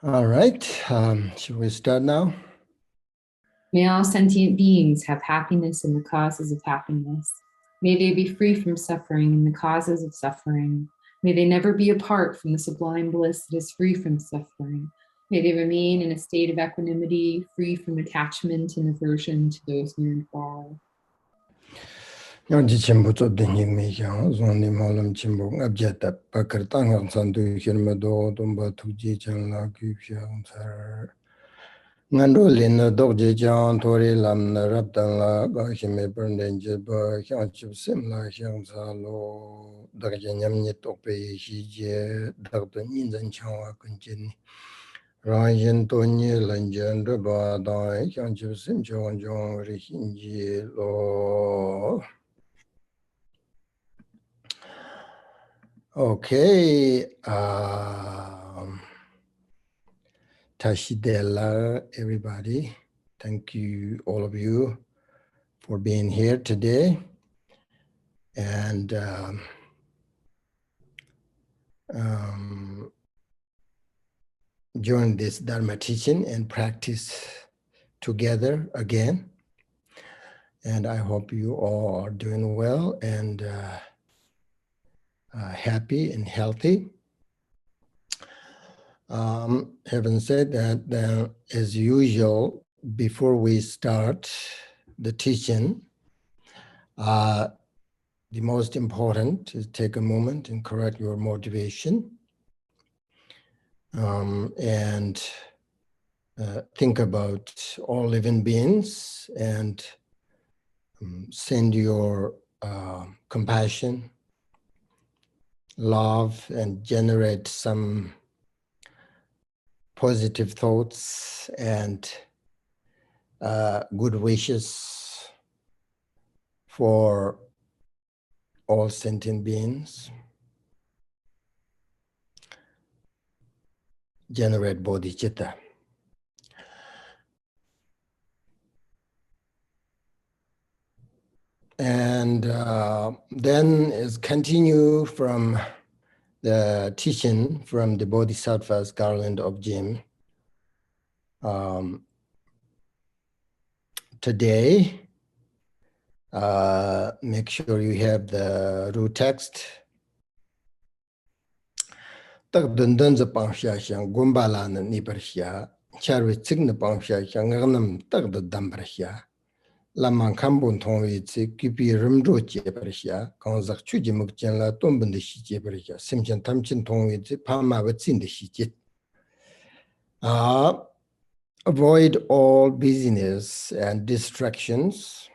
All right, should we start now? May all sentient beings have happiness in the causes of happiness. May they be free from suffering in the causes of suffering. May they never be apart from the sublime bliss that is free from suffering. May they remain in a state of equanimity, free from attachment and aversion to those near and far. Nyingma Lineage, Zondi Malam Chimbo, Abjeta, Pakartang, Sandu, Hirmado, Dumba, Tuji, Chanla, Gupsha, Sar Nandolin, Dogji, John, Tori, Lam, Raptala, Gashime, Burnden, Jibba, Hyanchip, Simla, Hyansalo, Dagajanyam, Tope, Hije, Dr. Ninjan Chawa, Kunjin. Rajan Tony Lanjan Reba Dai Hyanchip, Simchon, John, Rihinji, Lo. Okay, Tashidela, everybody. Thank you, all of you, for being here today. And join this Dharma teaching and practice together again. And I hope you all are doing well and happy and healthy. Having said that, as usual, before we start the teaching, the most important is take a moment and correct your motivation and think about all living beings and send your compassion, love, and generate some positive thoughts and good wishes for all sentient beings. Generate bodhicitta. And then is continue from the teaching from the Bodhisattva's Garland of Jim. Today, make sure you have the root text. Tak dundun za pangsha xiang gumbala na niparxia, charwi tsigna pangsha xiang ngam tak da damparxia. Lamang kambun tongwi tsi kipi rimdro jeparxia, kangzak chuji mukjan la tombun da xi jeparxia, simchan tamchin tongwi tsi pama watsin da xi jet. Avoid all busyness and distractions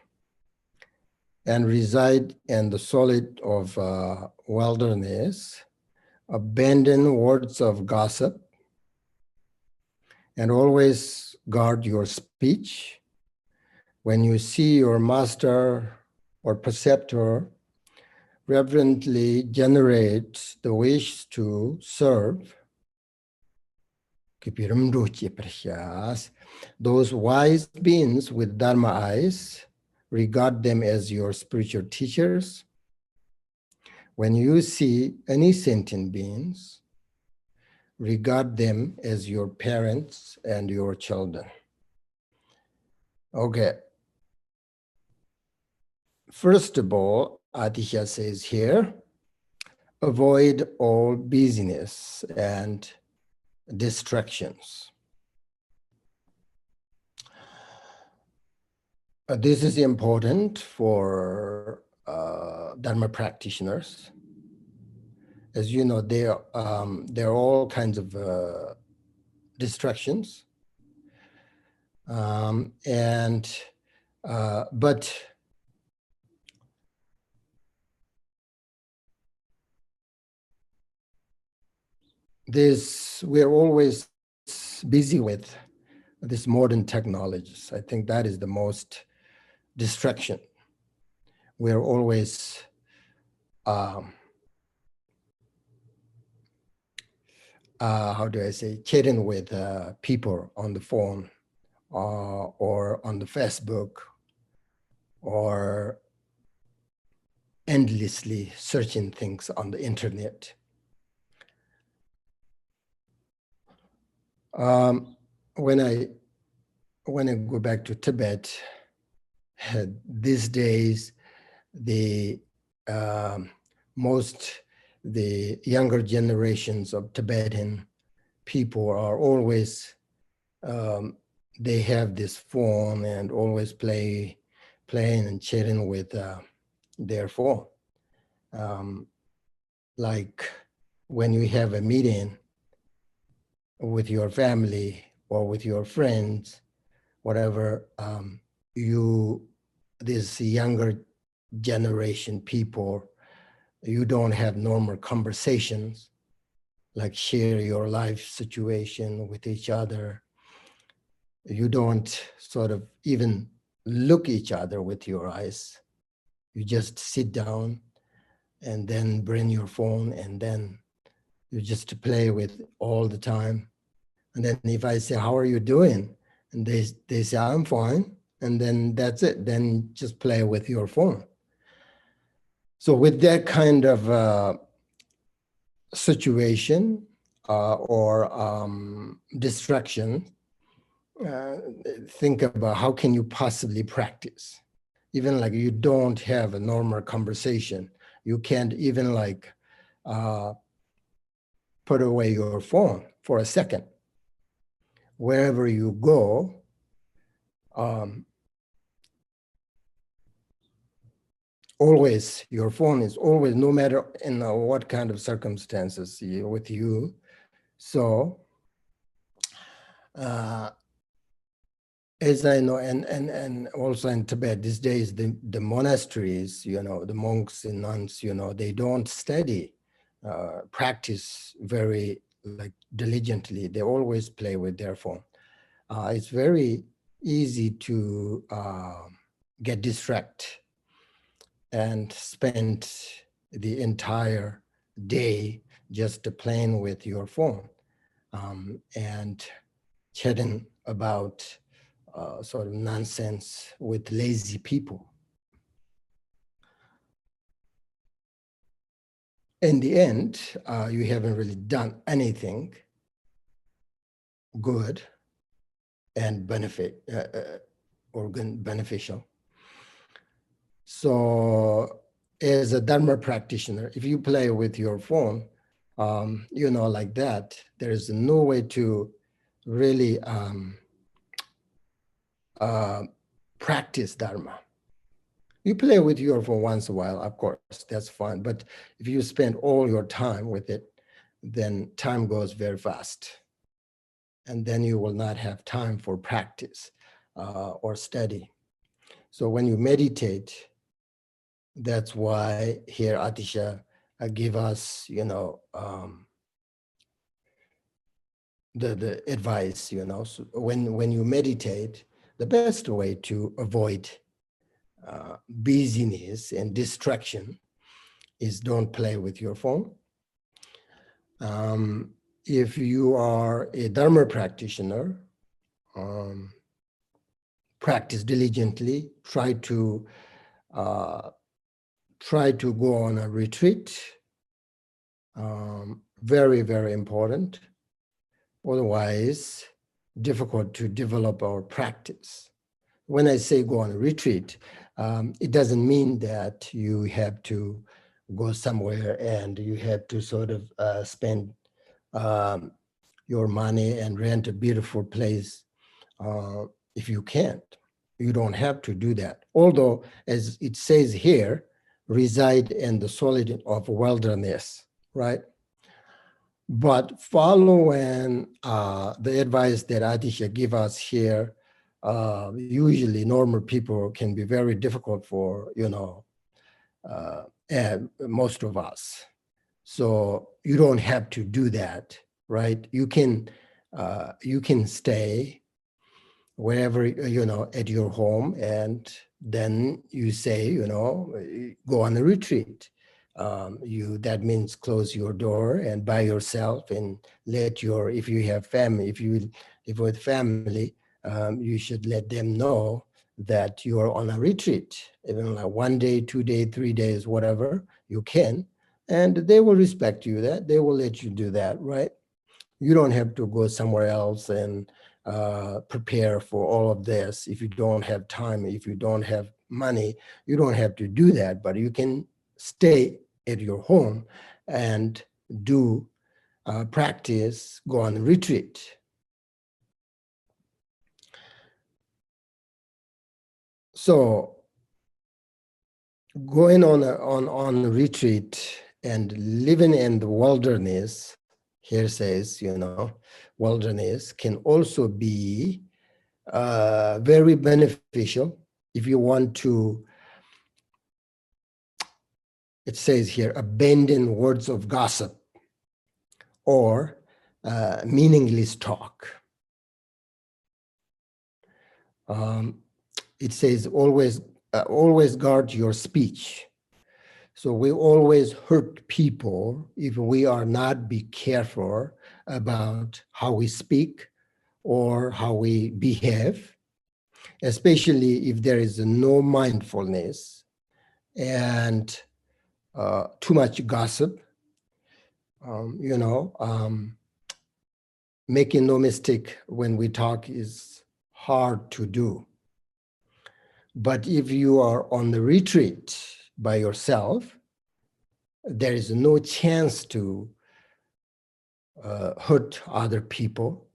and reside in the solid of wilderness. Abandon words of gossip and always guard your speech. When you see your master or preceptor, reverently generate the wish to serve. Those wise beings with Dharma eyes, regard them as your spiritual teachers. When you see any sentient beings, regard them as your parents and your children. Okay. First of all, Atisha says here, avoid all busyness and distractions. This is important for Dharma practitioners. As you know, there are all kinds of distractions, but we're always busy with this modern technologies. I think that is the most distraction. We're always how do I say, chatting with people on the phone or on the Facebook or endlessly searching things on the internet. When I go back to Tibet, these days, the younger generations of Tibetan people are always, they have this phone and always playing and chatting with their phone. Like when you have a meeting with your family or with your friends, whatever, this younger generation people, you don't have normal conversations, like share your life situation with each other. You don't sort of even look each other with your eyes. You just sit down and then bring your phone and then you just play with all the time. And then if I say, how are you doing? And they say, I'm fine. And then that's it. Then just play with your phone. So with that kind of situation or distraction, think about how can you possibly practice? Even like you don't have a normal conversation. You can't even like put away your phone for a second. Wherever you go, always your phone is always, no matter in what kind of circumstances with you. So as I know, and also in Tibet these days, the monasteries, the monks and nuns, they don't study, practice very like diligently. They always play with their phone. It's very easy to get distracted and spend the entire day just playing with your phone and chatting about sort of nonsense with lazy people. In the end, you haven't really done anything good and beneficial. So as a Dharma practitioner, if you play with your phone, like that, there is no way to really practice Dharma. You play with your phone once in a while, of course, that's fine. But if you spend all your time with it, then time goes very fast. And then you will not have time for practice or study. So when you meditate, that's why here Atisha give us, the advice, so when you meditate, the best way to avoid busyness and distraction is don't play with your phone. If you are a Dharma practitioner, practice diligently, try to go on a retreat, very, very important. Otherwise, difficult to develop our practice. When I say go on a retreat, it doesn't mean that you have to go somewhere and you have to sort of spend your money and rent a beautiful place if you can't. You don't have to do that. Although, as it says here, reside in the solitude of wilderness, right? But following the advice that Atisha give us here, usually normal people can be very difficult for, and most of us. So you don't have to do that, right? You can stay wherever, at your home, and then you say, go on a retreat. That means close your door and by yourself and let if you have family, if you live with family, you should let them know that you are on a retreat, even like 1 day, 2 days, 3 days, whatever you can, and they will respect you, that they will let you do that, right? You don't have to go somewhere else and prepare for all of this. If you don't have time, if you don't have money, you don't have to do that, but you can stay at your home and do practice, go on retreat. So going on retreat and living in the wilderness, here says, wilderness can also be very beneficial if you want to, it says here, abandon words of gossip or meaningless talk. It says always guard your speech. So we always hurt people if we are not be careful about how we speak or how we behave, especially if there is no mindfulness and too much gossip. Making no mistake when we talk is hard to do. But if you are on the retreat by yourself, there is no chance to hurt other people.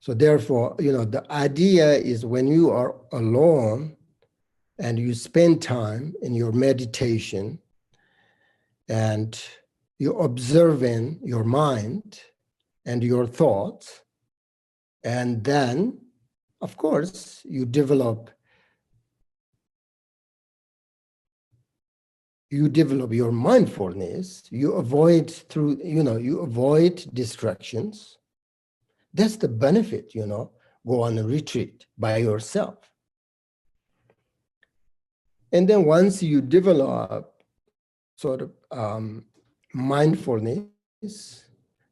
So therefore, the idea is when you are alone and you spend time in your meditation and you're observing your mind and your thoughts, and then, of course, you develop your mindfulness, you avoid distractions. That's the benefit, go on a retreat by yourself. And then once you develop sort of mindfulness,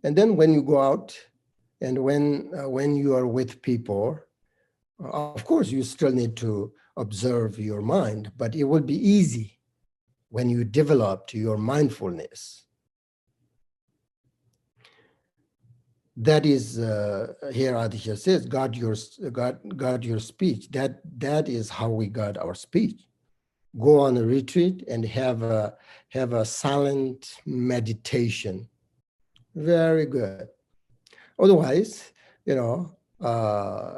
and then when you go out and when you are with people, of course, you still need to observe your mind, but it will be easy when you develop your mindfulness. That is, here Atisha says, guard your speech. That is how we guard our speech. Go on a retreat and have a silent meditation. Very good. Otherwise,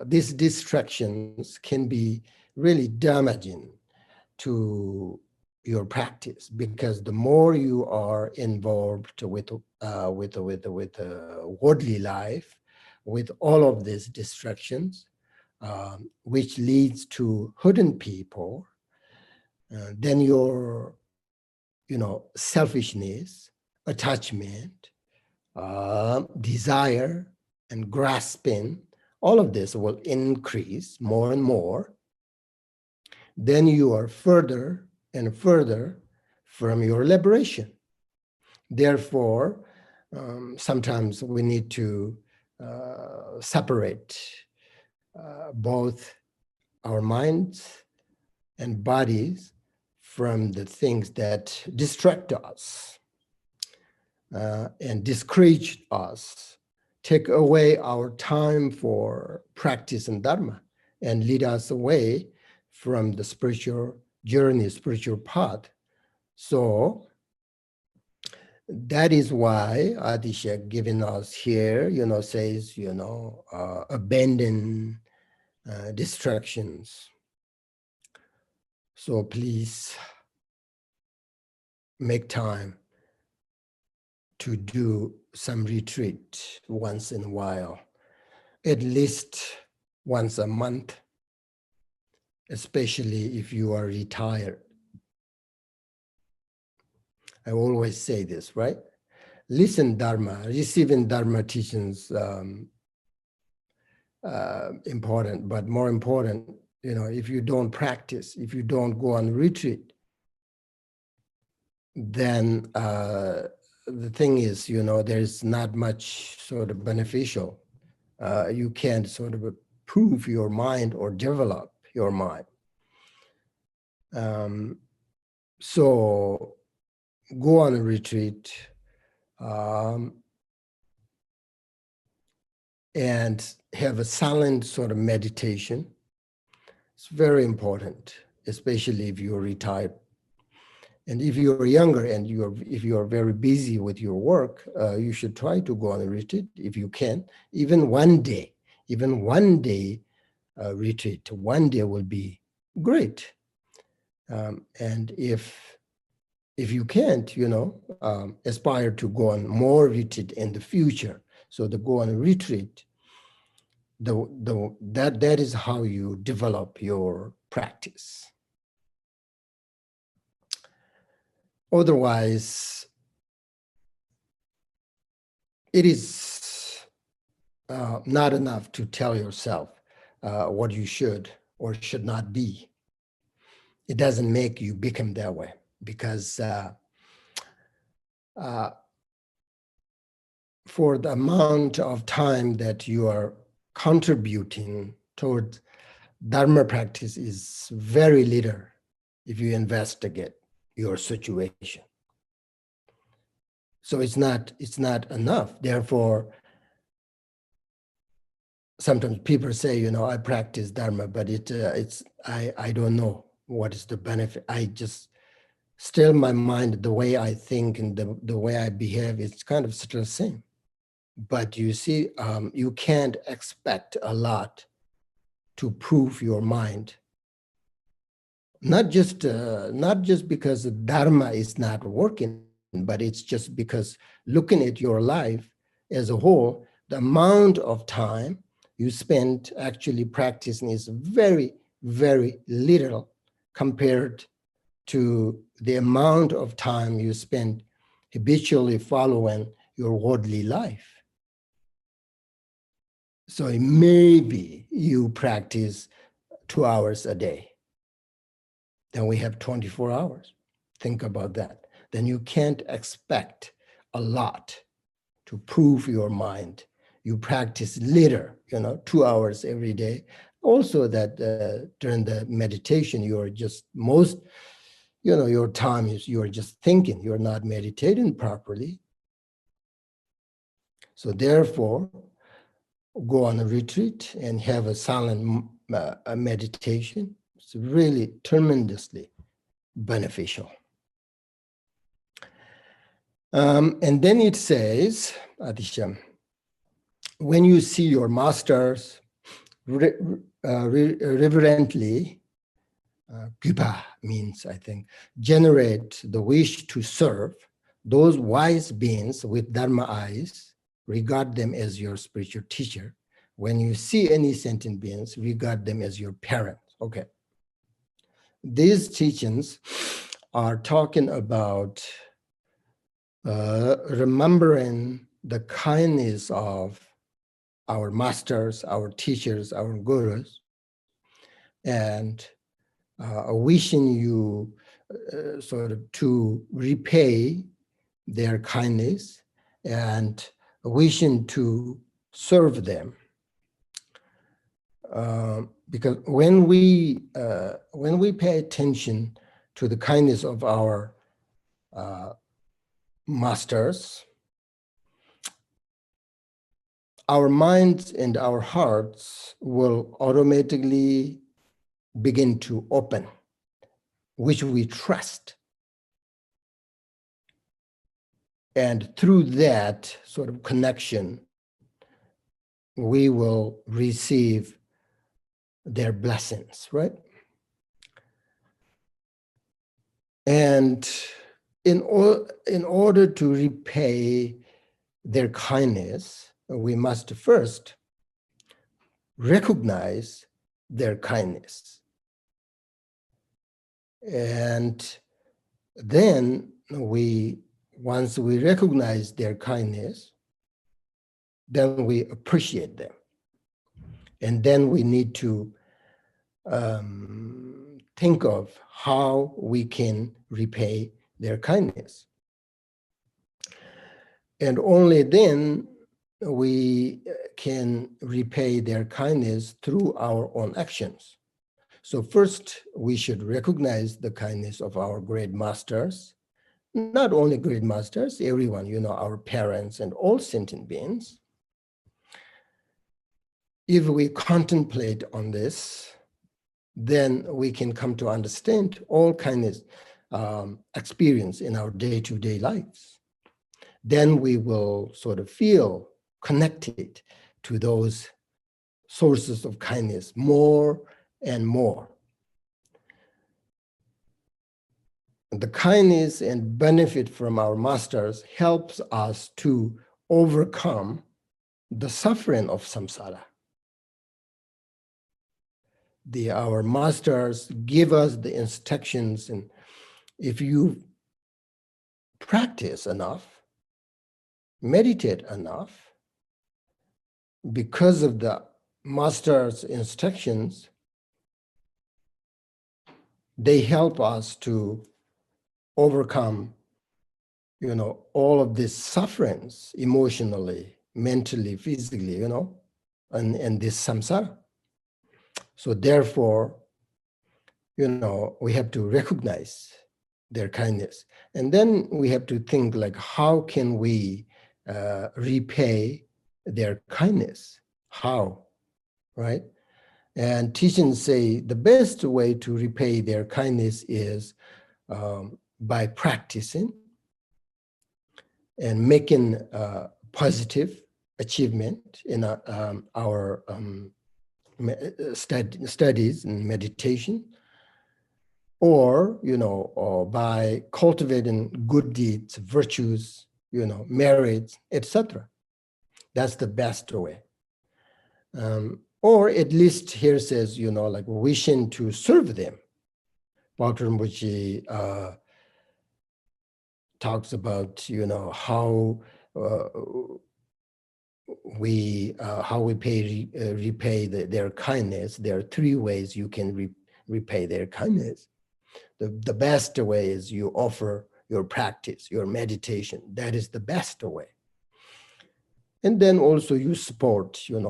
these distractions can be really damaging to your practice, because the more you are involved with worldly life, with all of these distractions, which leads to hurting people, then your selfishness, attachment, desire, and grasping, all of this will increase more and more. Then you are further and further from your liberation. Therefore, sometimes we need to separate both our minds and bodies from the things that distract us and discourage us, take away our time for practice and Dharma, and lead us away from the spiritual journey, spiritual path. So that is why Atisha giving us here, says, abandon distractions. So please make time to do some retreat once in a while, at least once a month, especially if you are retired. I always say this, right? Listen Dharma, receiving Dharma teachings, important, but more important, if you don't practice, if you don't go on retreat, then the thing is, there's not much sort of beneficial. You can't sort of improve your mind or develop your mind. So go on a retreat, and have a silent sort of meditation. It's very important, especially if you're retired. And if you're younger and if you're very busy with your work, you should try to go on a retreat if you can. Even one day retreat, one day will be great. And if you can't, aspire to go on more retreat in the future. So to go on a retreat, that is how you develop your practice. Otherwise, it is not enough to tell yourself what you should or should not be. It doesn't make you become that way, because for the amount of time that you are contributing toward Dharma practice is very little if you investigate your situation. So it's not enough. Therefore, sometimes people say, I practice Dharma, but I don't know what is the benefit. I just still my mind, the way I think and the way I behave, it's kind of still the same. But you see, you can't expect a lot to prove your mind. Not just because the Dharma is not working, but it's just because looking at your life as a whole, the amount of time you spend actually practicing is very, very little compared to the amount of time you spend habitually following your worldly life. So maybe you practice 2 hours a day. Then we have 24 hours. Think about that. Then you can't expect a lot to prove your mind. You practice little, 2 hours every day. Also that during the meditation, you're just your time is you're just thinking, you're not meditating properly. So therefore, go on a retreat and have a silent meditation. It's really tremendously beneficial. And then it says, Atisha, when you see your masters reverently, Gyupa means, I think, generate the wish to serve, those wise beings with Dharma eyes, regard them as your spiritual teacher. When you see any sentient beings, regard them as your parents. Okay. These teachings are talking about remembering the kindness of our masters, our teachers, our gurus, and wishing you sort of to repay their kindness and wishing to serve them. Because when we pay attention to the kindness of our masters, our minds and our hearts will automatically begin to open, which we trust. And through that sort of connection, we will receive their blessings, right? And in order to repay their kindness, we must first recognize their kindness. And then once we recognize their kindness, then we appreciate them. And then we need to think of how we can repay their kindness. And only then we can repay their kindness through our own actions. So first, we should recognize the kindness of our great masters, not only great masters, everyone, our parents and all sentient beings. if we contemplate on this, then we can come to understand all kinds of experience in our day-to-day lives. Then we will sort of feel connected to those sources of kindness more and more. The kindness and benefit from our masters helps us to overcome the suffering of samsara. Our masters give us the instructions, and if you practice enough, meditate enough, because of the master's instructions, they help us to overcome, all of these sufferings emotionally, mentally, physically, and this samsara. So therefore, we have to recognize their kindness. And then we have to think like, how can we repay their kindness? How, right? And teachings say the best way to repay their kindness is by practicing and making positive achievement in our studies and meditation, or by cultivating good deeds, virtues, merits, etc. That's the best way. Or at least here says, like wishing to serve them. Dr. Rinpoche talks about, how we repay their kindness. There are three ways you can repay their kindness. The best way is you offer your practice, your meditation. That is the best way. And then also you support, you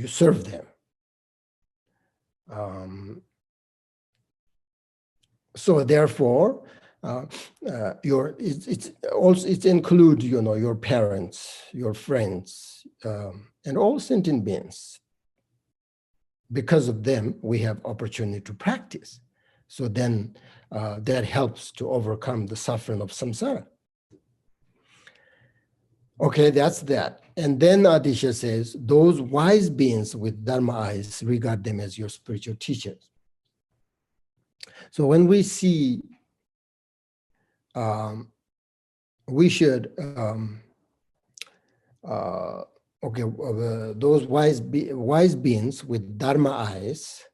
serve them. So therefore, it's include your parents, your friends, and all sentient beings. Because of them, we have opportunity to practice. So then that helps to overcome the suffering of samsara. Okay, that's that. And then Atisha says, those wise beings with Dharma eyes, regard them as your spiritual teachers. So when we see, we should, those wise beings with Dharma eyes,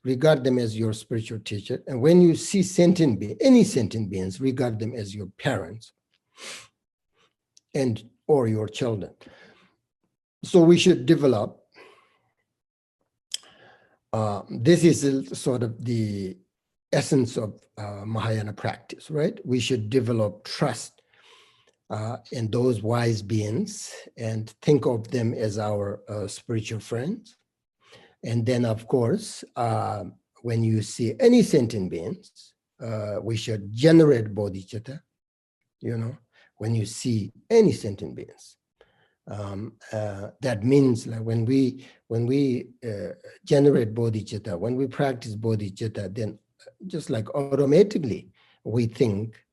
regard them as your spiritual teacher. And when you see any sentient beings, regard them as your parents or your children. So we should develop, this is sort of the essence of Mahayana practice, right? We should develop trust in those wise beings and think of them as our spiritual friends. And then, of course, when you see any sentient beings, we should generate bodhicitta, when you see any sentient beings. That means like when we generate bodhicitta, when we practice bodhicitta, then just like automatically we think,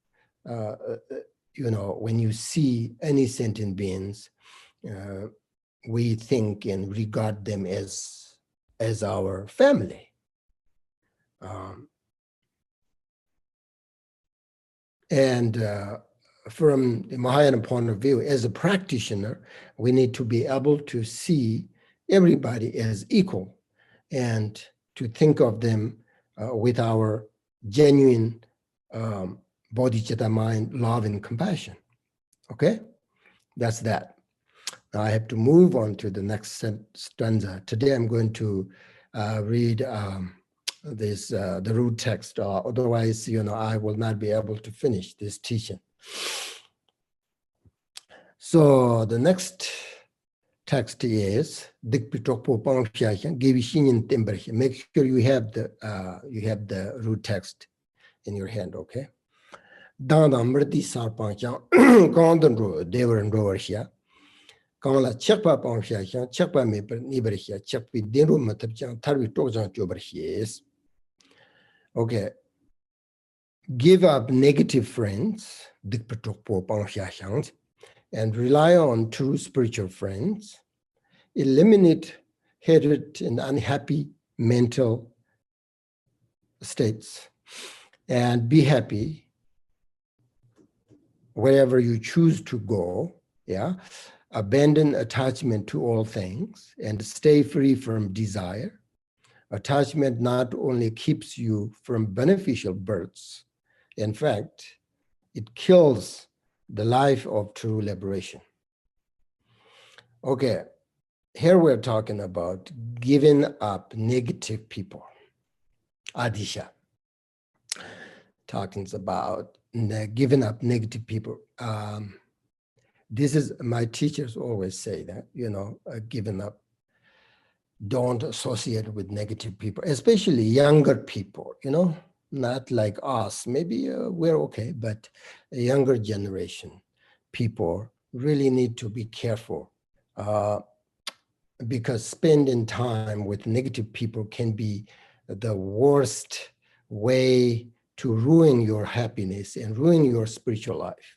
when you see any sentient beings, we think and regard them as our family. From the Mahayana point of view, as a practitioner, we need to be able to see everybody as equal and to think of them with our genuine bodhicitta mind, love and compassion. Okay, that's that. Now I have to move on to the next stanza. Today I'm going to read the root text, otherwise, I will not be able to finish this teaching. So the next text is make sure you have the root text in your hand, okay? quand la chakpa pangsha shang chakpa me per nibarishya chakpi denru matabchang tarvi tokjang chobarishis. Okay, give up negative friends, dikpatokpo pangsha shang, and rely on true spiritual friends. Eliminate hatred and unhappy mental states, and be happy wherever you choose to go. Yeah, abandon attachment to all things and stay free from desire. Attachment not only keeps you from beneficial births, in fact, it kills the life of true liberation. Okay, here we're talking about giving up negative people. Atisha talking about giving up negative people. This is, my teachers always say that, giving up, don't associate with negative people, especially younger people, not like us. Maybe we're okay, but a younger generation people really need to be careful because spending time with negative people can be the worst way to ruin your happiness and ruin your spiritual life,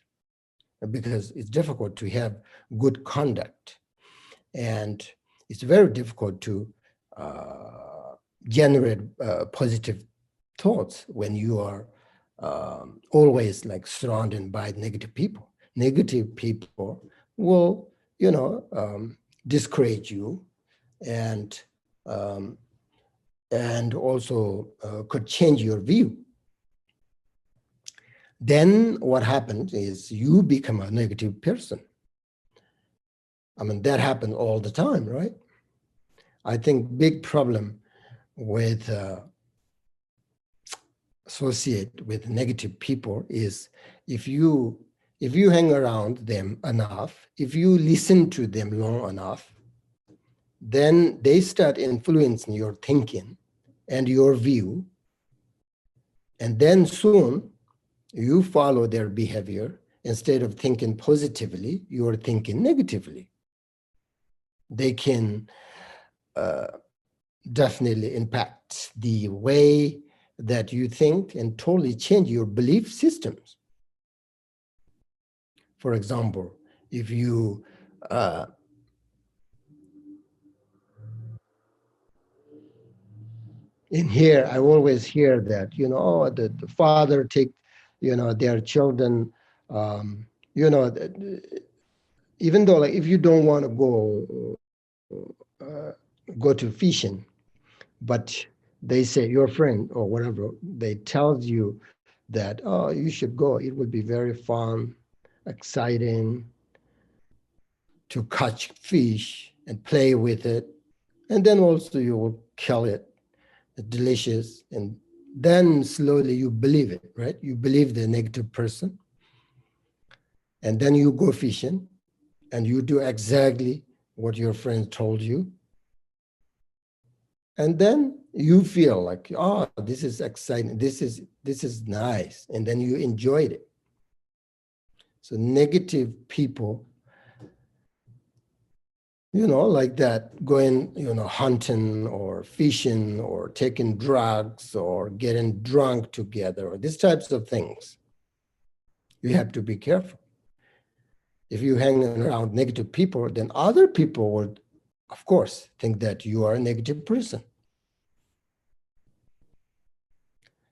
because it's difficult to have good conduct, and it's very difficult to generate positive thoughts when you are always like surrounded by negative people. Negative people will, discourage you, and also could change your view. Then what happens is you become a negative person. I mean, that happens all the time, right? I think big problem with associate with negative people is if you hang around them enough, if you listen to them long enough, then they start influencing your thinking and your view, and then soon you follow their behavior. Instead of thinking positively, you are thinking negatively. They can definitely impact the way that you think and totally change your belief systems. For example, if you in here, I always hear that, the father take, their children, even though like if you don't want to go to fishing, but they say your friend or whatever, they tell you that, oh, you should go. It will be very fun, exciting to catch fish and play with it. And then also you will kill it. It's delicious. And then slowly you believe it, right? You believe the negative person. And then you go fishing and you do exactly what your friend told you. And then you feel like, oh, this is exciting. This is nice. And then you enjoyed it. So negative people, like that, going, hunting or fishing or taking drugs or getting drunk together, or these types of things, you have to be careful. If you hang around negative people, then other people would, of course, think that you are a negative person.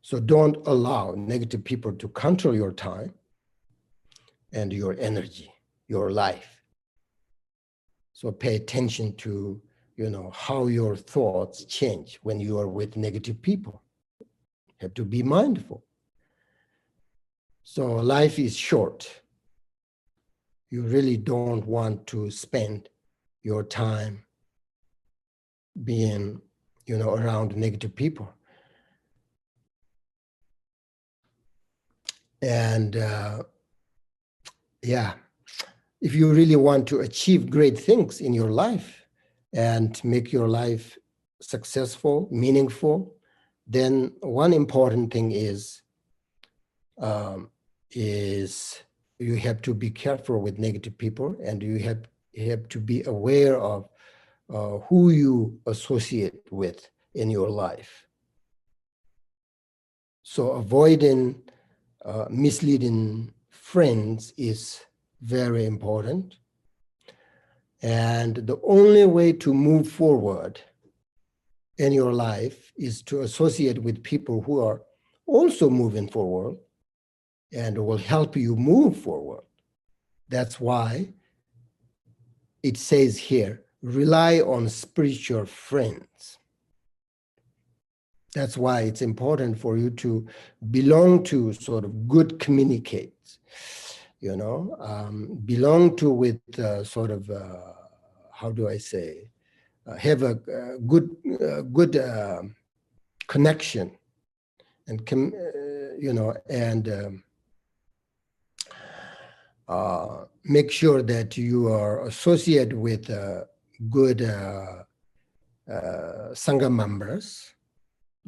So don't allow negative people to control your time and your energy, your life. So pay attention to, how your thoughts change when you are with negative people. You have to be mindful. So life is short. You really don't want to spend your time being, around negative people. And if you really want to achieve great things in your life and make your life successful, meaningful, then one important thing is you have to be careful with negative people, and you have to be aware of who you associate with in your life. So avoiding misleading friends is very important. And the only way to move forward in your life is to associate with people who are also moving forward and will help you move forward. That's why it says here, rely on spiritual friends. That's why it's important for you to belong to sort of good communicates, you know, belong to with sort of, how do I say, have a good connection and, you know, and make sure that you are associated with good Sangha members,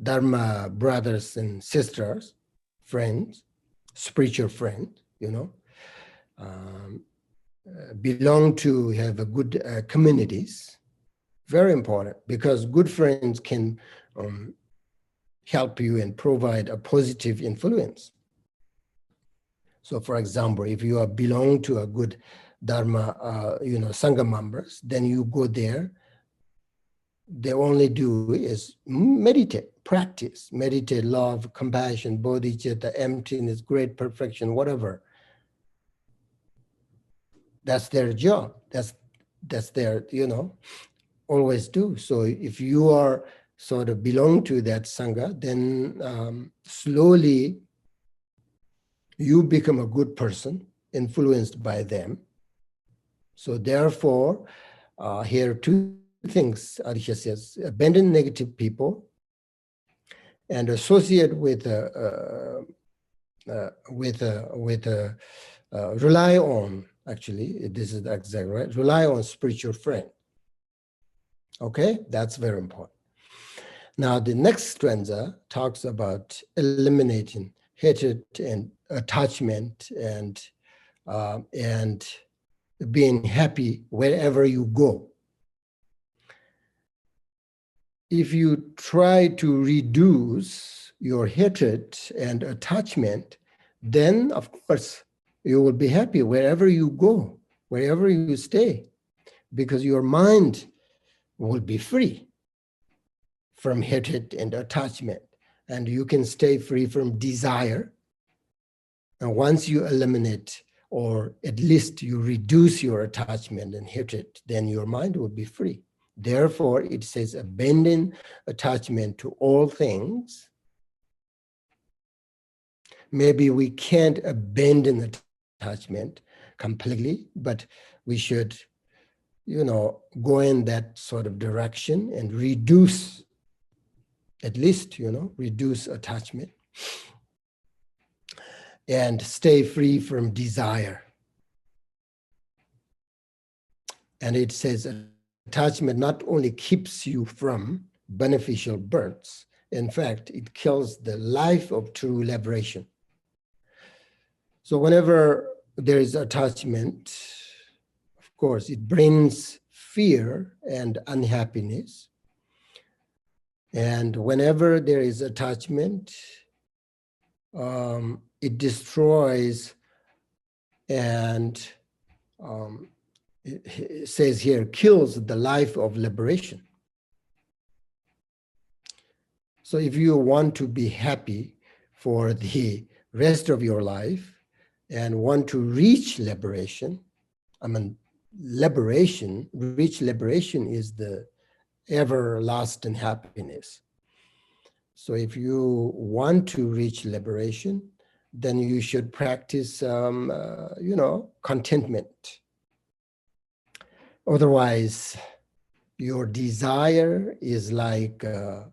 Dharma brothers and sisters, friends, spiritual friends, you know, belong to have a good communities. Very important, because good friends can help you and provide a positive influence. So for example, if you belong to a good Dharma, you know, Sangha members, then you go there, they only do is meditate, practice, meditate, love, compassion, bodhicitta, emptiness, great perfection, whatever. That's their job. That's their, you know, always do. So if you are sort of belong to that Sangha, then slowly you become a good person influenced by them. So therefore, here two things Atisha says: abandon negative people and associate with rely on, actually, this is exactly right, rely on spiritual friend. Okay, that's very important. Now the next stanza talks about eliminating hatred and attachment and being happy wherever you go. If you try to reduce your hatred and attachment, then of course you will be happy wherever you go, wherever you stay, because your mind will be free from hatred and attachment, and you can stay free from desire. And once you eliminate, or at least you reduce your attachment and hatred, then your mind will be free. Therefore, it says abandon attachment to all things. Maybe we can't abandon attachment completely, but we should, you know, go in that sort of direction and reduce, at least, you know, reduce attachment and stay free from desire. And it says attachment not only keeps you from beneficial births, in fact, it kills the life of true liberation. So whenever there is attachment, of course, it brings fear and unhappiness. And whenever there is attachment, it destroys, and it says here, kills the life of liberation. So if you want to be happy for the rest of your life and want to reach liberation, I mean, reach liberation is the everlasting happiness. So if you want to reach liberation, then you should practice, you know, contentment. Otherwise, your desire is like a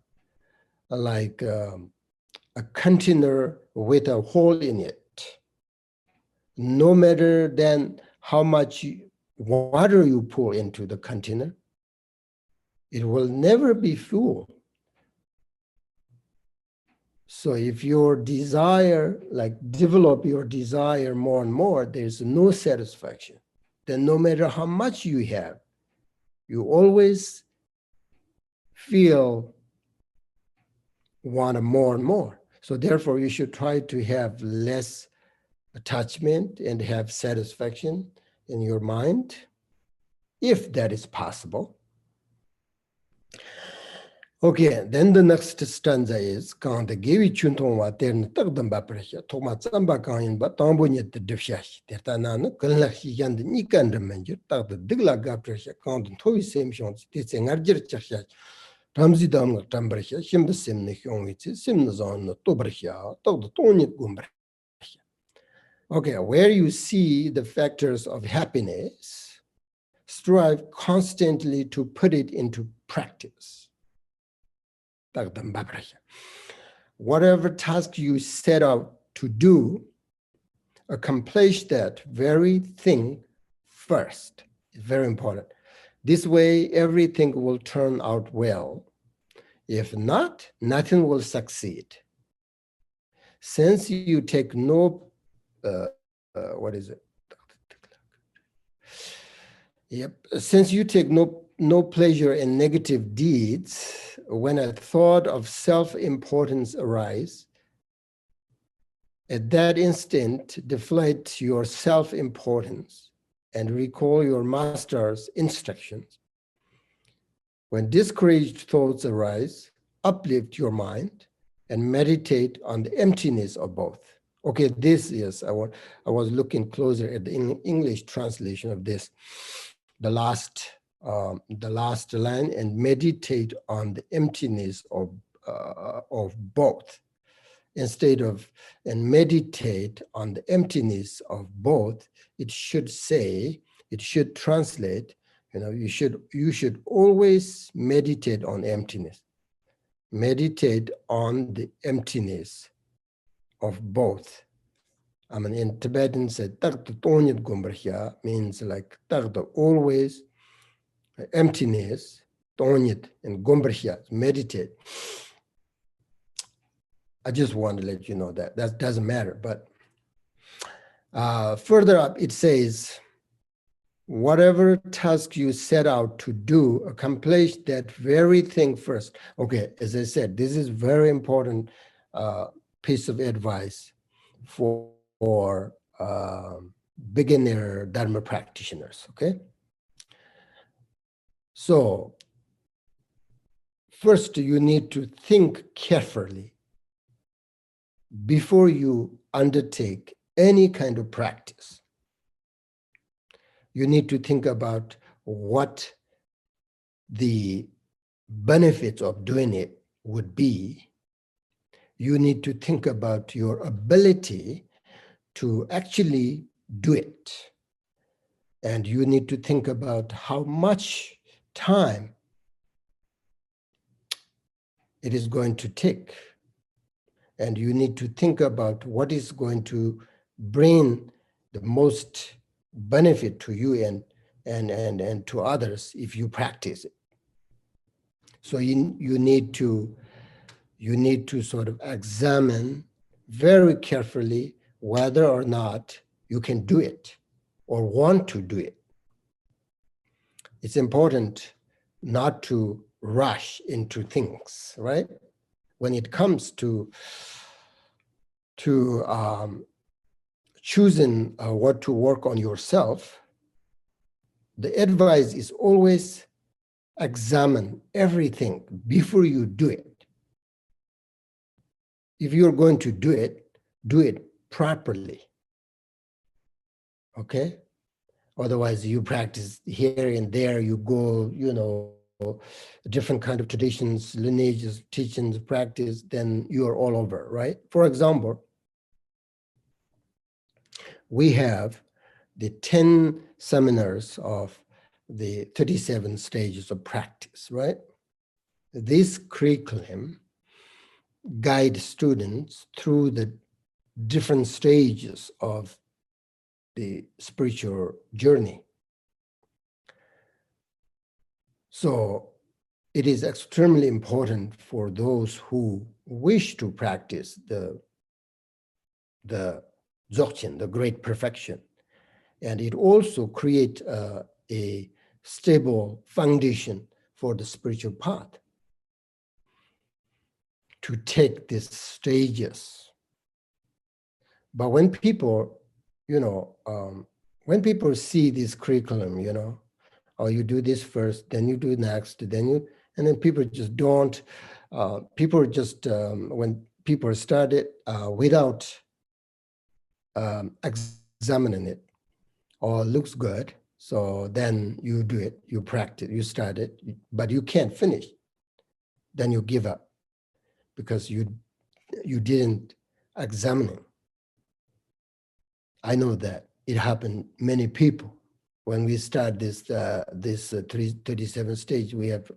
container with a hole in it. No matter then how much water you pour into the container, it will never be full. So if your desire, like develop your desire more and more, there's no satisfaction. then no matter how much you have, you always feel want more and more. So therefore, you should try to have less attachment and have satisfaction in your mind, if that is possible. Okay, then the next stanza is Kang the Givi Chuntongwa Tern Tagdamba Pressure, Toma Zamba Kain, but Tambunyet the Defshash, Tertanana, Kalaki and Nikan the Manger, Tag the Digla Gapresha, Count and Toy same shots, Titsing Arger Chashash, Tamzi Dam Tambresha, Shim the Simnik Yongwitz, Simnazon, Tobresha, Tog the Tonyet Gumbra. Okay, where you see the factors of happiness, strive constantly to put it into practice. Whatever task you set out to do, accomplish that very thing first. It's very important. This way, everything will turn out well. If not, nothing will succeed. Since you take no, what is it? Yep. Since you take no pleasure in negative deeds, when a thought of self-importance arises, at that instant, deflate your self-importance and recall your master's instructions. When discouraged thoughts arise, uplift your mind and meditate on the emptiness of both. Okay, this is, I was looking closer at the English translation of this, the last line, and meditate on the emptiness of both. Instead of, and meditate on the emptiness of both, it should say, it should translate, you should always meditate on emptiness. Meditate on the emptiness of both. I mean, in Tibetan, said means like always emptiness, tonyit, and gombrhya, meditate. I just want to let you know that. That doesn't matter. But further up, it says, whatever task you set out to do, accomplish that very thing first. Okay, as I said, this is very important piece of advice for beginner Dharma practitioners, okay? So first you need to think carefully before you undertake any kind of practice. You need to think about what the benefits of doing it would be. You need to think about your ability to actually do it. And you need to think about how much time it is going to take. And you need to think about what is going to bring the most benefit to you and to others if you practice it. So you need to sort of examine very carefully whether or not you can do it or want to do it. It's important not to rush into things, right? When it comes to choosing what to work on yourself, the advice is always examine everything before you do it. If you're going to do it properly, okay? Otherwise, you practice here and there, you go, different kind of traditions, lineages, teachings, practice, then you're all over, right? For example, we have the 10 seminars of the 37 stages of practice, right? This curriculum guides students through the different stages of the spiritual journey. So it is extremely important for those who wish to practice the Dzogchen, the great perfection, And it also creates a stable foundation for the spiritual path to take these stages. But when people, when people see this curriculum, or you do this first, then you do next, and then people just don't, when people start it without examining it, or looks good, so then you do it, you practice, you start it, but you can't finish. Then you give up because you didn't examine it. I know that it happened many people. When we start this 37 stage, we have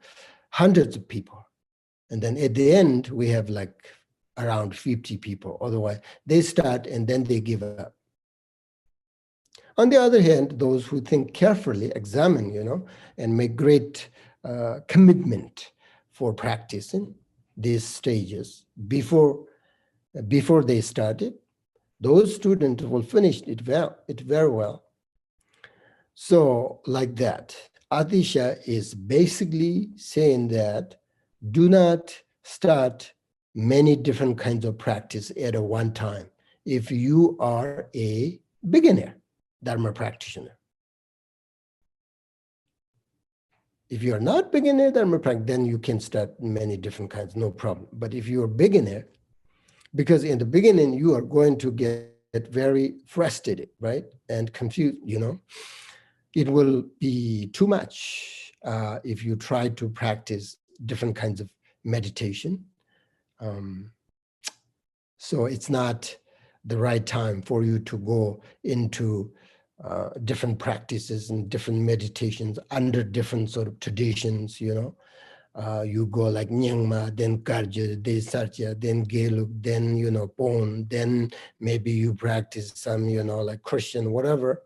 hundreds of people. And then at the end, we have like around 50 people. Otherwise, they start and then they give up. On the other hand, those who think carefully, examine, and make great commitment for practicing these stages before they start it, those students will finish it very well. So like that, Atisha is basically saying that do not start many different kinds of practice at a one time if you are a beginner Dharma practitioner. If you are not beginner Dharma practitioner, then you can start many different kinds, no problem. But if you are beginner, because in the beginning you are going to get very frustrated, right? And confused, It will be too much if you try to practice different kinds of meditation. So it's not the right time for you to go into different practices and different meditations under different sort of traditions, you go like Nyingma, then Karja, then Sarja, then Geluk, then, Pon, then maybe you practice some, like Christian, whatever.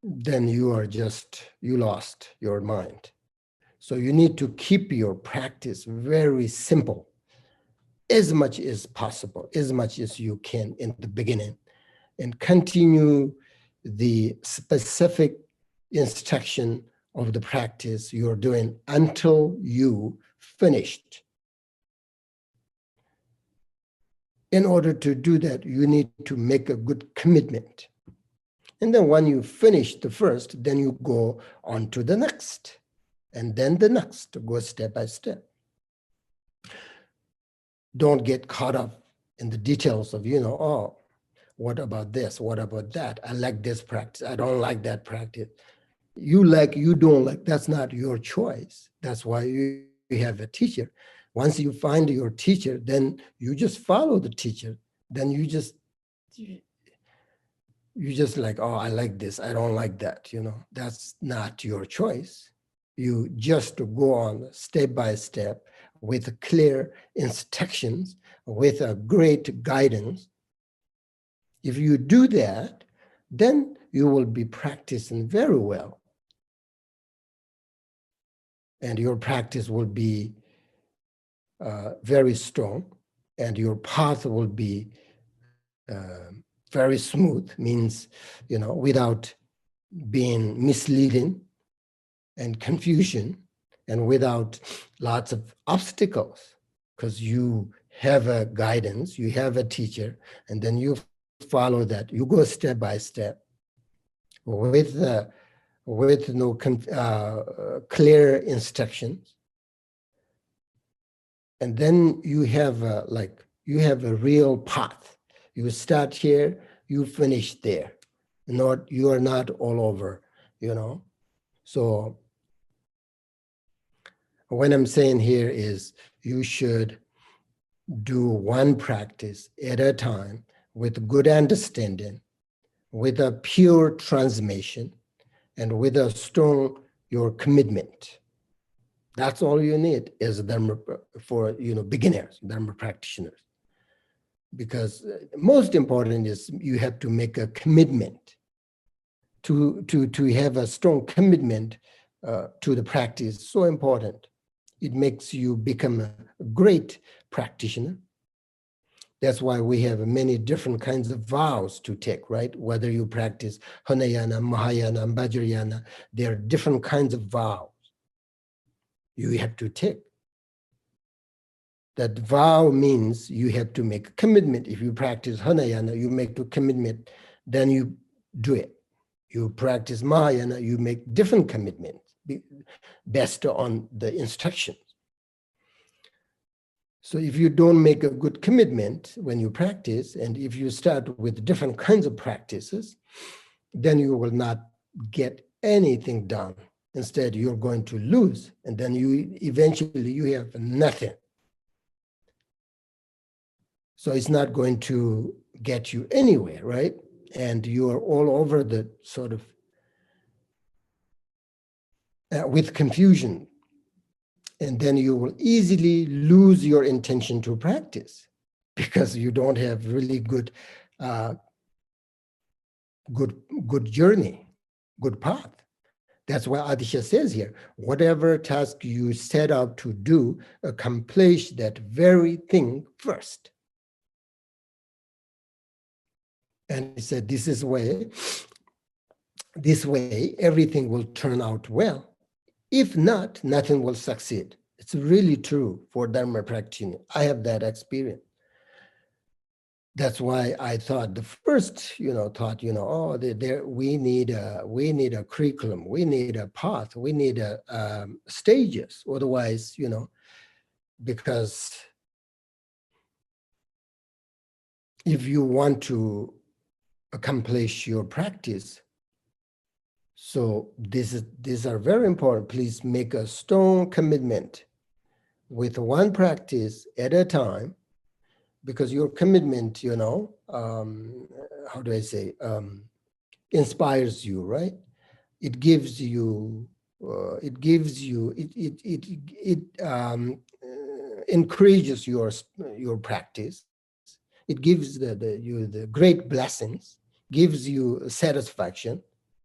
Then you lost your mind. So you need to keep your practice very simple, as much as possible, as much as you can in the beginning, and continue the specific instruction of the practice you're doing until you finished. In order to do that, you need to make a good commitment. And then when you finish the first, then you go on to the next, and then the next, go step by step. Don't get caught up in the details of, what about this? What about that? I like this practice. I don't like that practice. You like, you don't like, that's not your choice. That's why you have a teacher. Once you find your teacher, then you just follow the teacher. Then you just like, oh, I like this, I don't like that, That's not your choice. You just go on step by step with clear instructions, with a great guidance. If you do that, then you will be practicing very well. And your practice will be very strong, and your path will be very smooth, means, without being misleading and confusion, and without lots of obstacles, because you have a guidance, you have a teacher, and then you follow that. You go step by step with no clear instructions, and then you have a real path. You start here, you finish there. You are not all over, So what I'm saying here is you should do one practice at a time with good understanding, with a pure transmission, and with a strong your commitment. That's all you need as a Dharma for beginners, Dharma practitioners. Because most important is you have to make a commitment to have a strong commitment to the practice. So important. It makes you become a great practitioner. That's why we have many different kinds of vows to take, right? Whether you practice Hinayana, Mahayana, and Vajrayana, there are different kinds of vows you have to take. That vow means you have to make a commitment. If you practice Hinayana, you make a commitment, then you do it. You practice Mahayana, you make different commitments based on the instructions. So if you don't make a good commitment when you practice, and if you start with different kinds of practices, then you will not get anything done. Instead, you're going to lose, and then you eventually you have nothing. So it's not going to get you anywhere, right? And you are all over the sort of with confusion. And then you will easily lose your intention to practice because you don't have really good journey, good path. That's why Atisha says here, whatever task you set out to do, accomplish that very thing first. And he said, this way, everything will turn out well. If not, nothing will succeed. It's really true for Dharma practitioner. I have that experience. That's why I thought the first, oh, we need a curriculum, we need a path, we need stages. Otherwise, because if you want to accomplish your practice, so these are very important. Please make a strong commitment with one practice at a time, because your commitment, how do I say, inspires you, right? It gives you, encourages your practice. It gives you the great blessings, gives you satisfaction,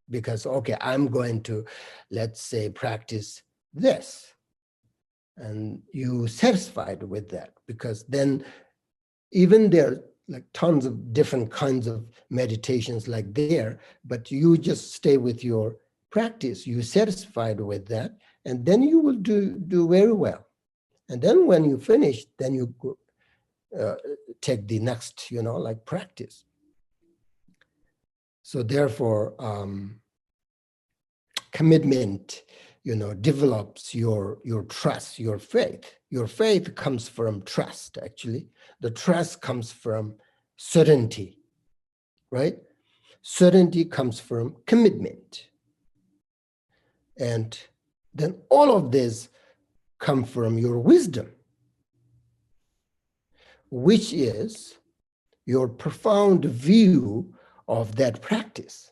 because, okay, I'm going to, let's say, practice this. And you satisfied with that, because then even there are like tons of different kinds of meditations like there, but you just stay with your practice, you satisfied with that, and then you will do very well. And then when you finish, then you go, take the next, like practice. So therefore, commitment, develops your trust, your faith. Your faith comes from trust, actually. The trust comes from certainty, right? Certainty comes from commitment. And then all of this come from your wisdom, which is your profound view of that practice.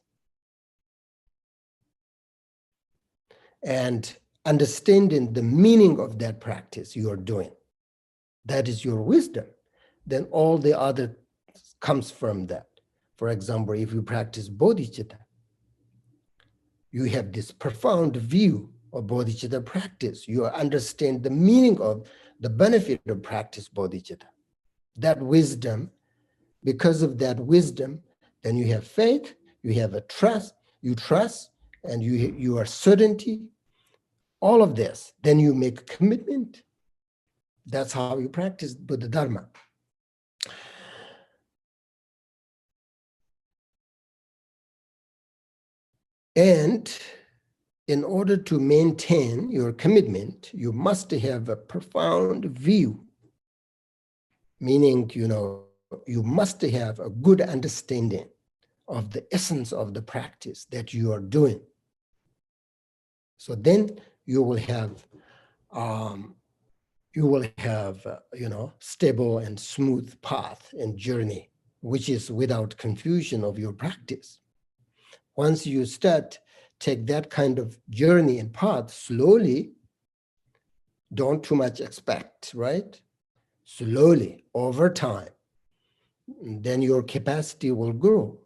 And understanding the meaning of that practice you are doing. That is your wisdom. Then all the other comes from that. For example, if you practice bodhicitta, you have this profound view of bodhicitta practice. You understand the meaning of the benefit of practice bodhicitta. That wisdom, because of that wisdom, then you have faith, you have a trust, you trust, and you are certainty, all of this. Then you make a commitment. That's how you practice Buddha Dharma. And in order to maintain your commitment, you must have a profound view, meaning, you must have a good understanding of the essence of the practice that you are doing. So then you will have, stable and smooth path and journey, which is without confusion of your practice. Once you take that kind of journey and path slowly, don't too much expect, right? Slowly, over time, then your capacity will grow.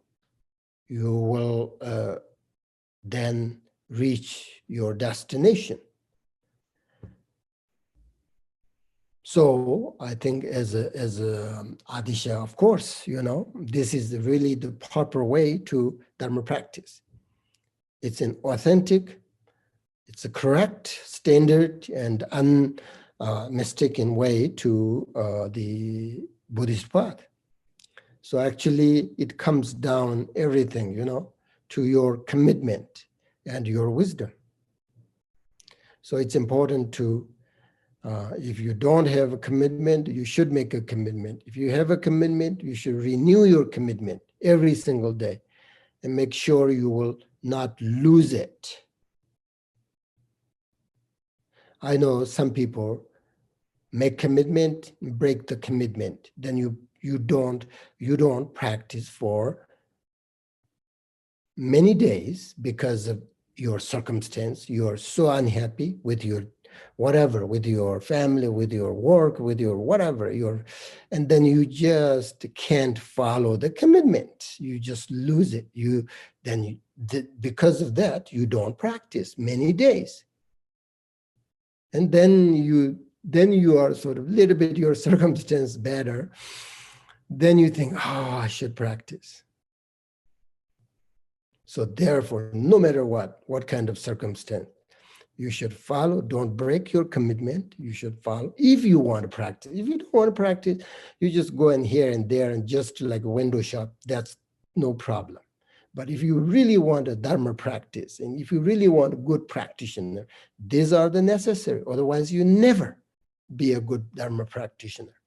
You will then reach your destination. So I think as a Atisha, of course, this is really the proper way to Dharma practice. It's an authentic, it's a correct, standard, and unmistaken way to the Buddhist path. So actually, it comes down everything, to your commitment and your wisdom. So it's important to, if you don't have a commitment, you should make a commitment. If you have a commitment, you should renew your commitment every single day and make sure you will not lose it. I know some people make commitment, break the commitment, then you don't practice for many days because of your circumstance. You're so unhappy with your whatever, with your family, with your work, with your whatever, and then you just can't follow the commitment. You just lose it. Because of that, you don't practice many days. And then you are sort of a little bit your circumstance better. Then you think, oh, I should practice. So therefore, no matter what kind of circumstance, you should follow. Don't break your commitment. You should follow if you want to practice. If you don't want to practice, you just go in here and there and just like a window shop. That's no problem. But if you really want a Dharma practice, and if you really want a good practitioner, these are the necessary. Otherwise, you never be a good Dharma practitioner.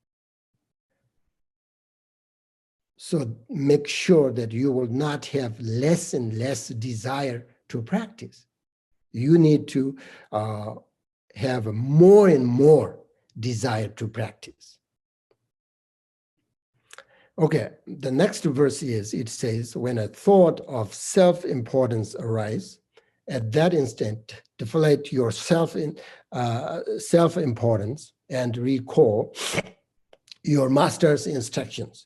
So make sure that you will not have less and less desire to practice. You need to have more and more desire to practice. Okay, the next verse it says, when a thought of self-importance arises, at that instant, deflate your self-importance and recall your master's instructions.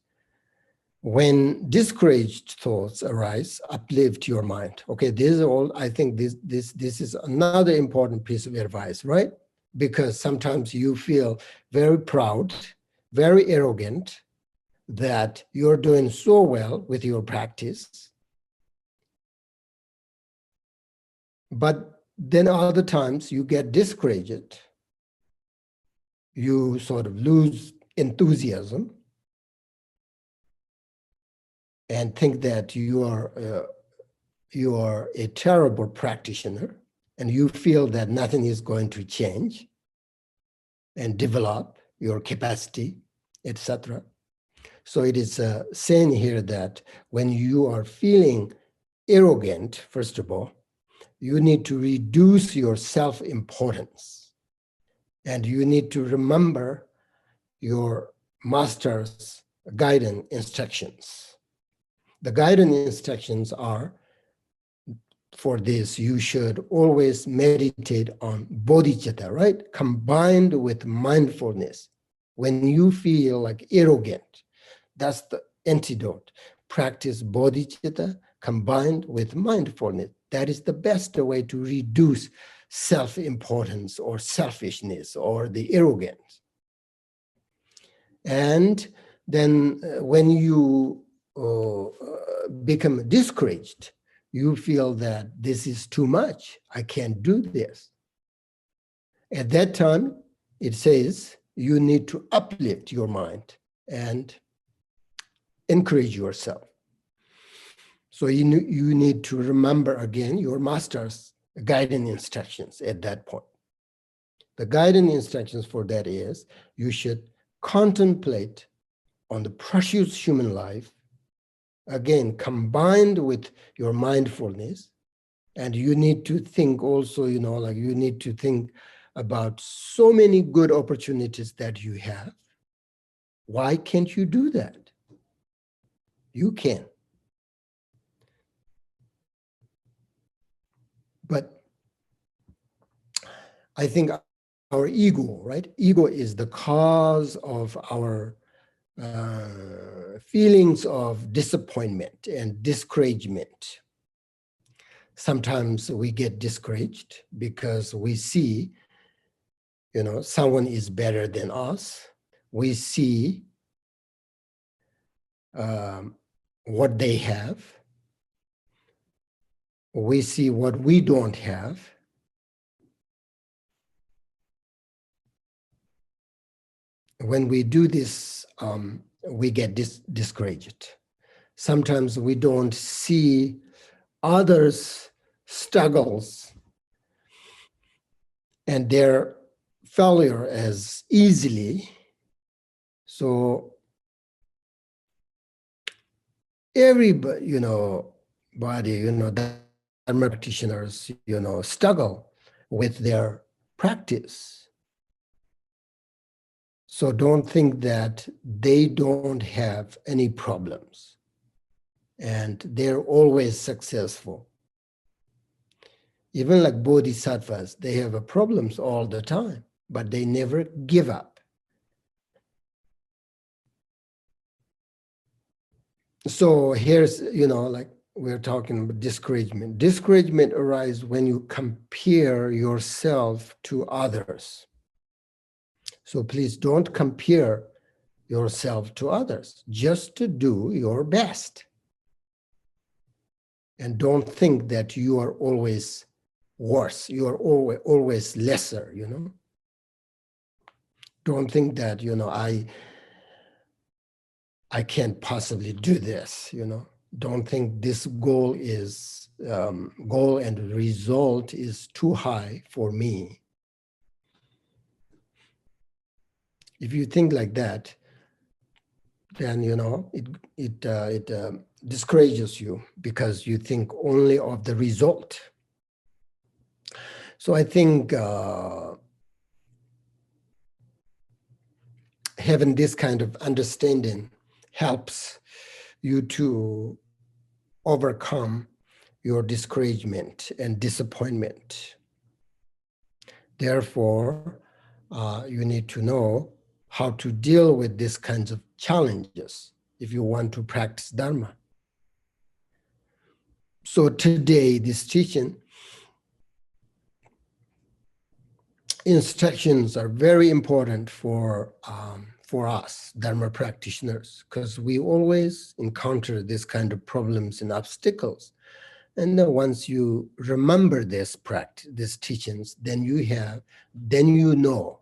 When discouraged thoughts arise, uplift your mind. Okay, this is all. I think this is another important piece of advice, right? Because sometimes you feel very proud, very arrogant that you're doing so well with your practice. But then other times you get discouraged. You sort of lose enthusiasm and think that you are a terrible practitioner, and you feel that nothing is going to change and develop your capacity, etc. So it is saying here that when you are feeling arrogant, first of all, you need to reduce your self-importance, and you need to remember your master's guidance instructions. The guidance instructions are, for this, you should always meditate on bodhicitta, right? Combined with mindfulness. When you feel like arrogant, that's the antidote. Practice bodhicitta combined with mindfulness. That is the best way to reduce self-importance or selfishness or the arrogance. And then when you become discouraged, you feel that this is too much, I can't do this. At that time, it says you need to uplift your mind and encourage yourself. So you need to remember again your master's guidance instructions at that point. The guidance instructions for that is you should contemplate on the precious human life, again, combined with your mindfulness. And you need to think also, you need to think about so many good opportunities that you have. Why can't you do that? You can. But I think our ego, right? Ego is the cause of our feelings of disappointment and discouragement. Sometimes we get discouraged because we see someone is better than us. We see what they have. We see what we don't have. When we do this, we get discouraged. Sometimes we don't see others' struggles and their failure as easily. So everybody, Dharma practitioners, struggle with their practice. So don't think that they don't have any problems and they're always successful. Even like bodhisattvas, they have problems all the time, but they never give up. So here's, like we're talking about discouragement. Discouragement arises when you compare yourself to others. So please don't compare yourself to others, just to do your best. And don't think that you are always worse, you are always lesser, Don't think that, I can't possibly do this, Don't think this goal is, goal and result is too high for me. If you think like that, then, it discourages you because you think only of the result. So I think having this kind of understanding helps you to overcome your discouragement and disappointment. Therefore, you need to know how to deal with these kinds of challenges if you want to practice Dharma. So today, this teaching instructions are very important for us, Dharma practitioners, because we always encounter this kind of problems and obstacles. And then once you remember this practice, these teachings, then you know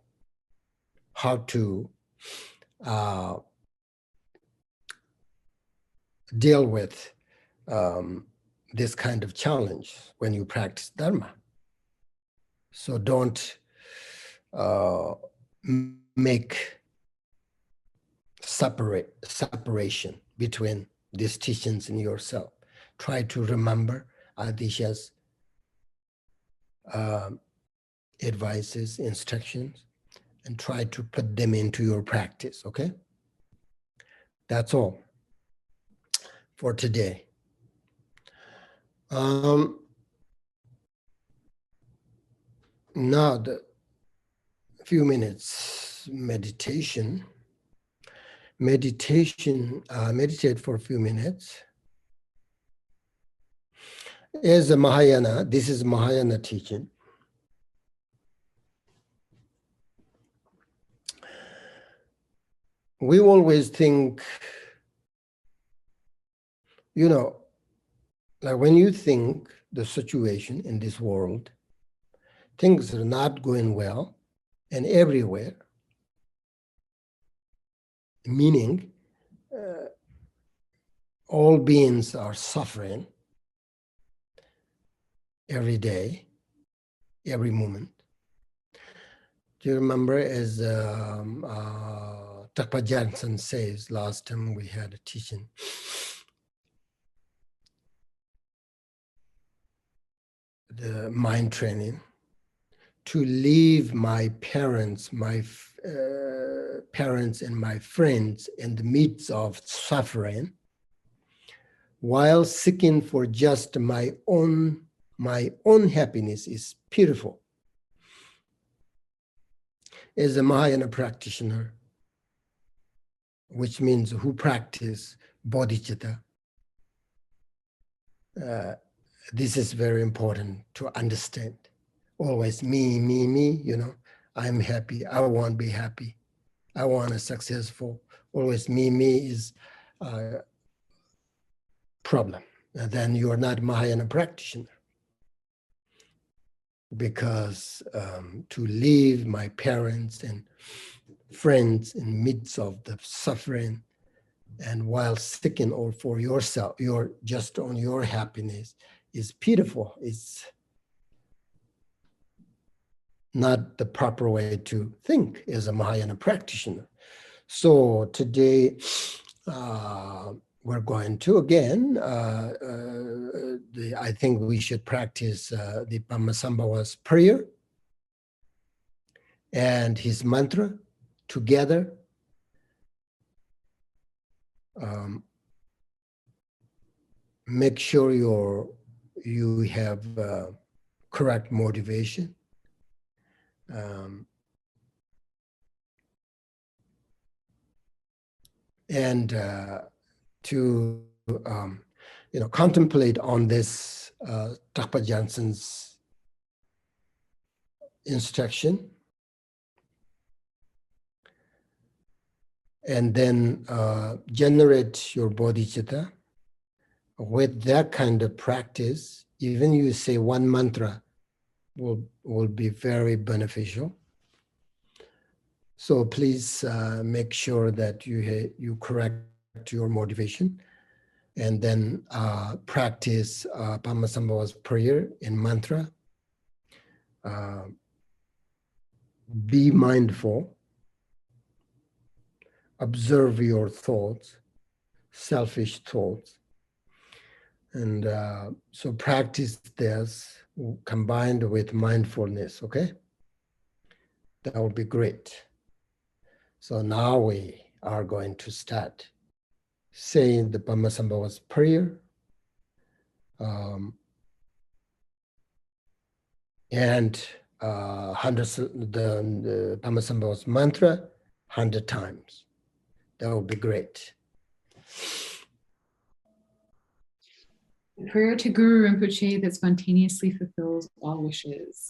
how to deal with this kind of challenge when you practice Dharma. So don't make separation between these teachings and yourself. Try to remember Atisha's advices, instructions, and try to put them into your practice, okay? That's all for today. Now, the few minutes meditation. Meditate for a few minutes. As a Mahayana, this is Mahayana teaching. We always think, like when you think the situation in this world, things are not going well and everywhere, meaning all beings are suffering every day, every moment. Do you remember, as Takpa Jansen says, last time we had a teaching, the mind training, to leave my parents and my friends in the midst of suffering, while seeking for just my own happiness is beautiful. As a Mahayana practitioner, which means who practice bodhicitta, this is very important to understand. Always me, I'm happy. I want to be happy. I want a successful. Always me is a problem. And then you are not Mahayana practitioner. Because to leave my parents and friends in midst of the suffering, and while seeking all for yourself, just on your happiness, is pitiful. It's not the proper way to think as a Mahayana practitioner. So today, we're going to again, I think we should practice the Padmasambhava's prayer and his mantra together. Make sure you have correct motivation. And to contemplate on this Thakpa Jansen's instruction, and then generate your bodhicitta with that kind of practice. Even you say one mantra will be very beneficial. So please make sure that you correct your motivation, and then practice Padmasambhava's prayer and mantra. Be mindful. Observe your thoughts, selfish thoughts. And so practice this combined with mindfulness, okay? That would be great. So now we are going to start saying the Padmasambhava's prayer and the Padmasambhava's mantra 100 times. That would be great. Prayer to Guru Rinpoche that spontaneously fulfills all wishes.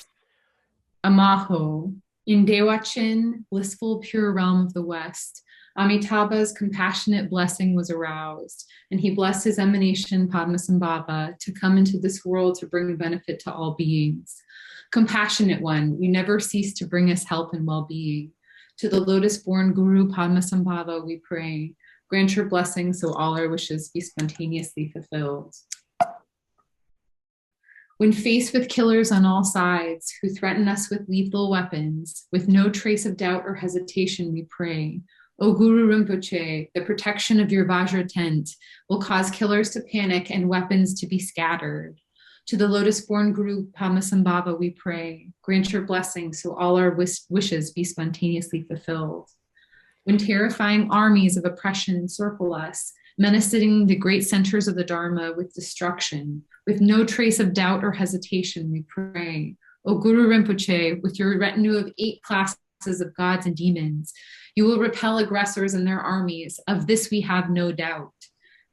Amaho, in Dewachin, blissful pure realm of the West, Amitabha's compassionate blessing was aroused, and he blessed his emanation Padmasambhava to come into this world to bring benefit to all beings. Compassionate one, you never cease to bring us help and well-being. To the lotus-born Guru Padmasambhava we pray, grant your blessing so all our wishes be spontaneously fulfilled. When faced with killers on all sides who threaten us with lethal weapons, with no trace of doubt or hesitation we pray, O Guru Rinpoche, the protection of your Vajra tent will cause killers to panic and weapons to be scattered. To the lotus-born Guru Padmasambhava we pray, grant your blessing so all our wishes be spontaneously fulfilled. When terrifying armies of oppression encircle us, menacing the great centers of the Dharma with destruction, with no trace of doubt or hesitation, we pray. O Guru Rinpoche, with your retinue of 8 classes of gods and demons, you will repel aggressors and their armies. Of this we have no doubt.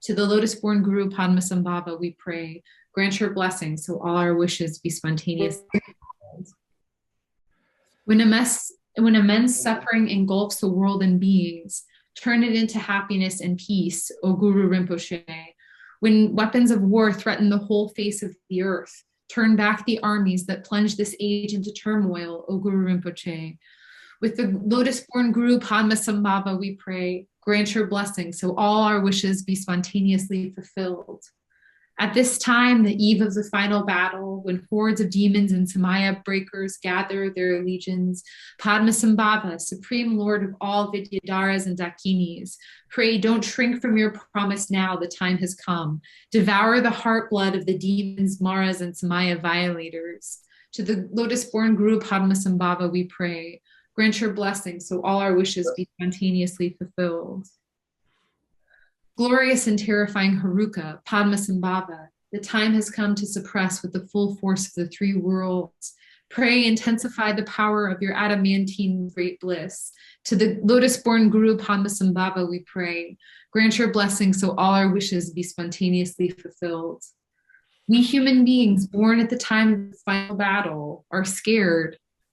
To the lotus-born Guru Padmasambhava we pray, grant your blessing so all our wishes be spontaneous. When immense suffering engulfs the world and beings, turn it into happiness and peace, O Guru Rinpoche. When weapons of war threaten the whole face of the earth, turn back the armies that plunge this age into turmoil, O Guru Rinpoche. With the lotus-born Guru Padmasambhava we pray, grant your blessing so all our wishes be spontaneously fulfilled. At this time, the eve of the final battle, when hordes of demons and Samaya breakers gather their legions, Padmasambhava, supreme lord of all Vidyadharas and Dakinis, pray don't shrink from your promise now, the time has come. Devour the heart blood of the demons, Maras, and Samaya violators. To the lotus-born Guru Padmasambhava we pray, grant your blessing so all our wishes be spontaneously fulfilled. Glorious and terrifying Haruka, Padmasambhava, the time has come to suppress with the full force of the 3 worlds. Pray intensify the power of your adamantine great bliss. To the lotus-born Guru Padmasambhava we pray, grant your blessing so all our wishes be spontaneously fulfilled. We human beings born at the time of the final battle are scared.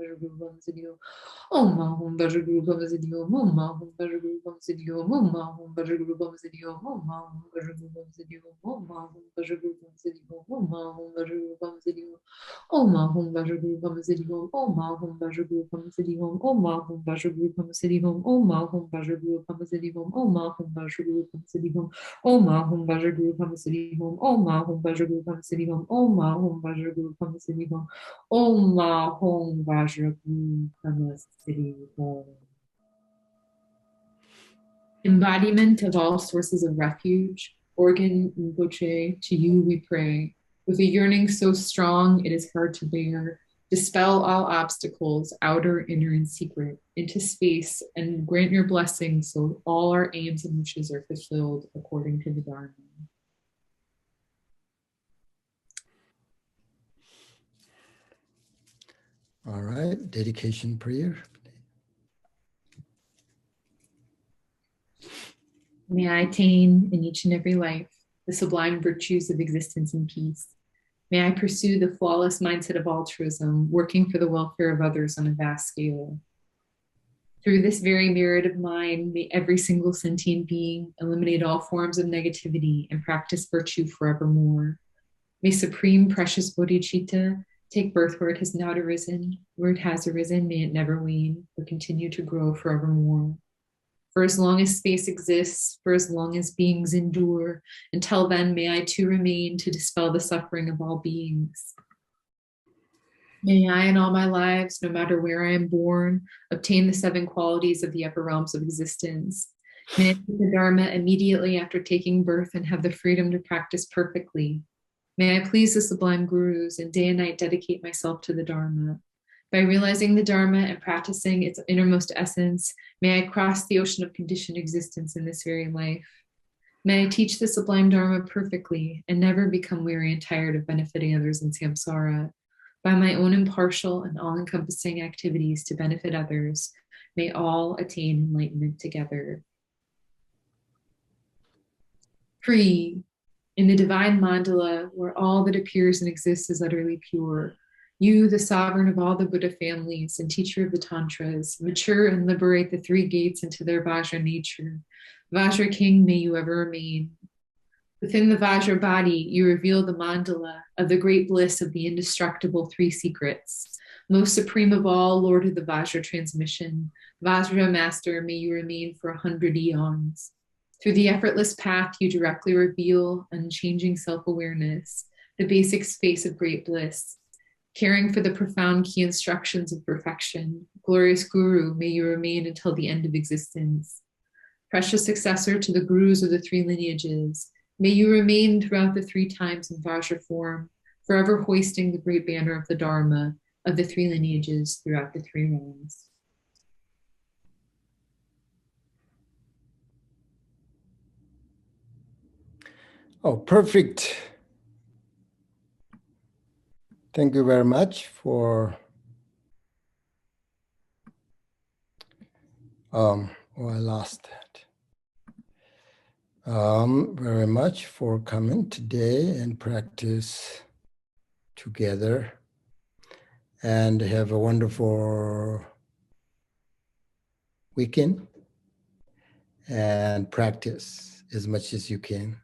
Bhajaguru Bham Siddhi Om Mahum Bhajaguru Bham Siddhi Om Mahum Bhajaguru Bham Siddhi Om Mahum Bhajaguru Bham Siddhi Om Mahum Bhajaguru Bham Siddhi Om Mahum Bhajaguru Bham Siddhi Om Mahum Bhajaguru Bham Siddhi Om Mahum Bhajaguru Bham Siddhi Om Mahum Bhajaguru Bham Siddhi Om Mahum Bhajaguru Bham Siddhi Om Mahum Bhajaguru Bham Siddhi Om Mahum Bhajaguru Bham Siddhi Om Mahum Bhajaguru Bham Siddhi Om Mahum Bhajaguru Bham Siddhi Om Mahum Bhajaguru Bham Siddhi Om Mahum Bhajaguru Bham Siddhi. Embodiment of all sources of refuge, Organ Rinpoche, to you we pray. With a yearning so strong it is hard to bear, dispel all obstacles, outer, inner, and secret, into space, and grant your blessings so all our aims and wishes are fulfilled according to the Dharma. All right, dedication prayer. May I attain in each and every life the sublime virtues of existence and peace. May I pursue the flawless mindset of altruism, working for the welfare of others on a vast scale. Through this very merit of mine, may every single sentient being eliminate all forms of negativity and practice virtue forevermore. May supreme precious bodhicitta take birth where it has not arisen. Where it has arisen, may it never wane, but continue to grow forevermore. For as long as space exists, for as long as beings endure, until then may I too remain to dispel the suffering of all beings. May I in all my lives, no matter where I am born, obtain the 7 qualities of the upper realms of existence. May I take the Dharma immediately after taking birth and have the freedom to practice perfectly. May I please the sublime gurus and day and night dedicate myself to the Dharma. By realizing the Dharma and practicing its innermost essence, may I cross the ocean of conditioned existence in this very life. May I teach the sublime Dharma perfectly and never become weary and tired of benefiting others in samsara. By my own impartial and all-encompassing activities to benefit others, may all attain enlightenment together. Free, in the divine mandala, where all that appears and exists is utterly pure, you, the sovereign of all the Buddha families and teacher of the Tantras, mature and liberate the 3 gates into their Vajra nature. Vajra King, may you ever remain. Within the Vajra body, you reveal the mandala of the great bliss of the indestructible 3 secrets. Most supreme of all, Lord of the Vajra transmission, Vajra Master, may you remain for 100 eons. Through the effortless path, you directly reveal unchanging self-awareness, the basic space of great bliss. Caring for the profound key instructions of perfection, glorious Guru, may you remain until the end of existence. Precious successor to the Gurus of the 3 lineages, may you remain throughout the 3 times in Vajra form, forever hoisting the great banner of the Dharma of the 3 lineages throughout the 3 realms. Oh, perfect. Thank you very much for I lost that. Very much for coming today and practice together, and have a wonderful weekend and practice as much as you can.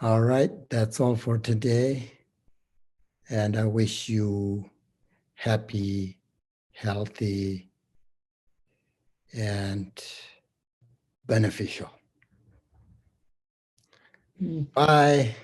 All right, that's all for today. And I wish you happy, healthy, and beneficial. Bye.